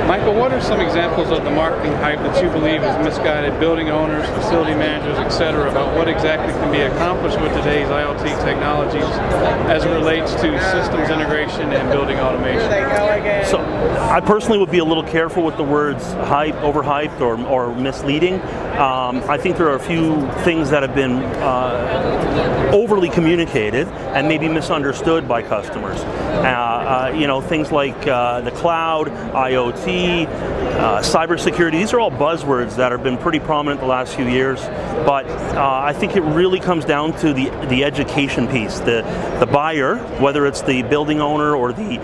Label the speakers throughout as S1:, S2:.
S1: Michael, what are some examples of the marketing hype that you believe has misguided building owners, facility managers, etc., about what exactly can be accomplished with today's IoT technologies as it relates to systems integration and building automation?
S2: So, I personally would be a little careful with the words hype, overhyped, or misleading. I think there are a few things that have been overly communicated and maybe misunderstood by customers. Things like the cloud, IoT, cybersecurity. These are all buzzwords that have been pretty prominent the last few years, but I think it really comes down to the education piece. The buyer, whether it's the building owner or the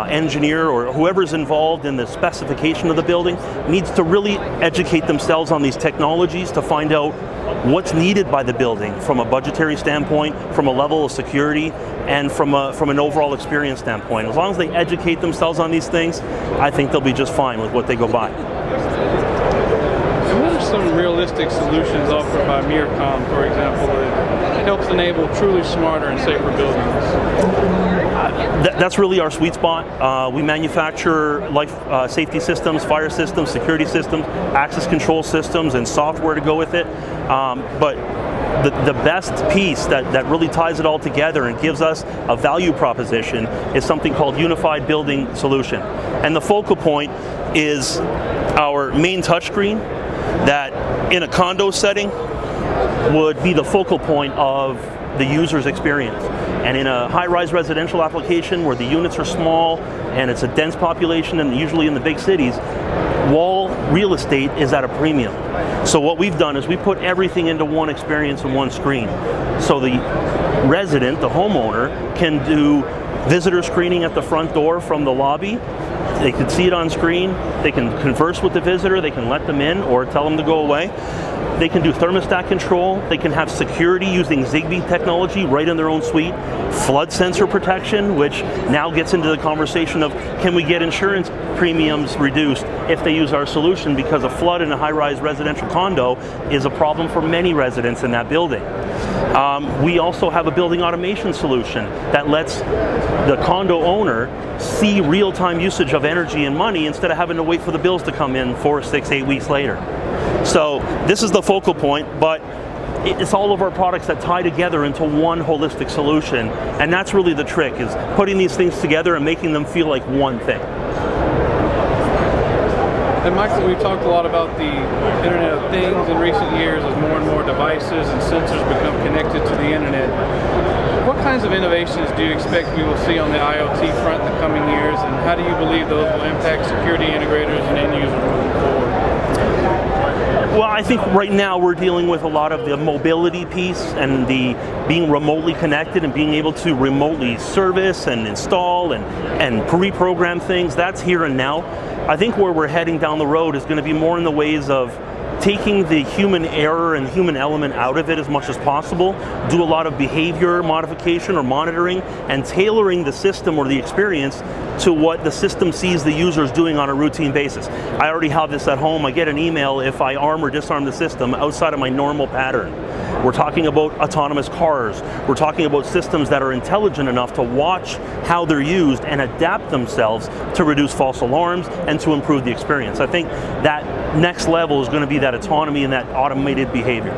S2: engineer or whoever's involved in the specification of the building, needs to really educate themselves on these technologies to find out what's needed by the building from a budgetary standpoint, from a level of security, and from an overall experience standpoint. As long as they educate themselves on these things, I think they'll be just fine with what they go by.
S1: And what are some realistic solutions offered by Mircom, for example, that helps enable truly smarter and safer buildings?
S2: That's really our sweet spot. We manufacture life safety systems, fire systems, security systems, access control systems, and software to go with it. But the best piece that really ties it all together and gives us a value proposition is something called Unified Building Solution. And the focal point is our main touchscreen that in a condo setting would be the focal point of the user's experience. And in a high-rise residential application where the units are small and it's a dense population, and usually in the big cities, wall real estate is at a premium. So what we've done is we put everything into one experience and one screen. So the resident, the homeowner, can do visitor screening at the front door from the lobby. They can see it on screen. They can converse with the visitor. They can let them in or tell them to go away. They can do thermostat control. They can have security using Zigbee technology right in their own suite. Flood sensor protection, which now gets into the conversation of can we get insurance premiums reduced if they use our solution, because a flood in a high-rise residential condo is a problem for many residents in that building. We also have a building automation solution that lets the condo owner see real-time usage of energy and money instead of having to wait for the bills to come in 4, 6, 8 weeks later. So this is the focal point, but it's all of our products that tie together into one holistic solution, and that's really the trick, is putting these things together and making them feel like one thing.
S1: And Michael, we've talked a lot about the Internet of Things in recent years as more and more devices and sensors become connected to the Internet. What kinds of innovations do you expect we will see on the IoT front in the coming years, and how do you believe those will impact security integrators and end users moving forward?
S2: Well, I think right now we're dealing with a lot of the mobility piece and the being remotely connected and being able to remotely service and install and pre-program things. That's here and now. I think where we're heading down the road is going to be more in the ways of taking the human error and human element out of it as much as possible, do a lot of behavior modification or monitoring, and tailoring the system or the experience to what the system sees the users doing on a routine basis. I already have this at home. I get an email if I arm or disarm the system outside of my normal pattern. We're talking about autonomous cars. We're talking about systems that are intelligent enough to watch how they're used and adapt themselves to reduce false alarms and to improve the experience. I think that next level is going to be that autonomy and that automated behavior.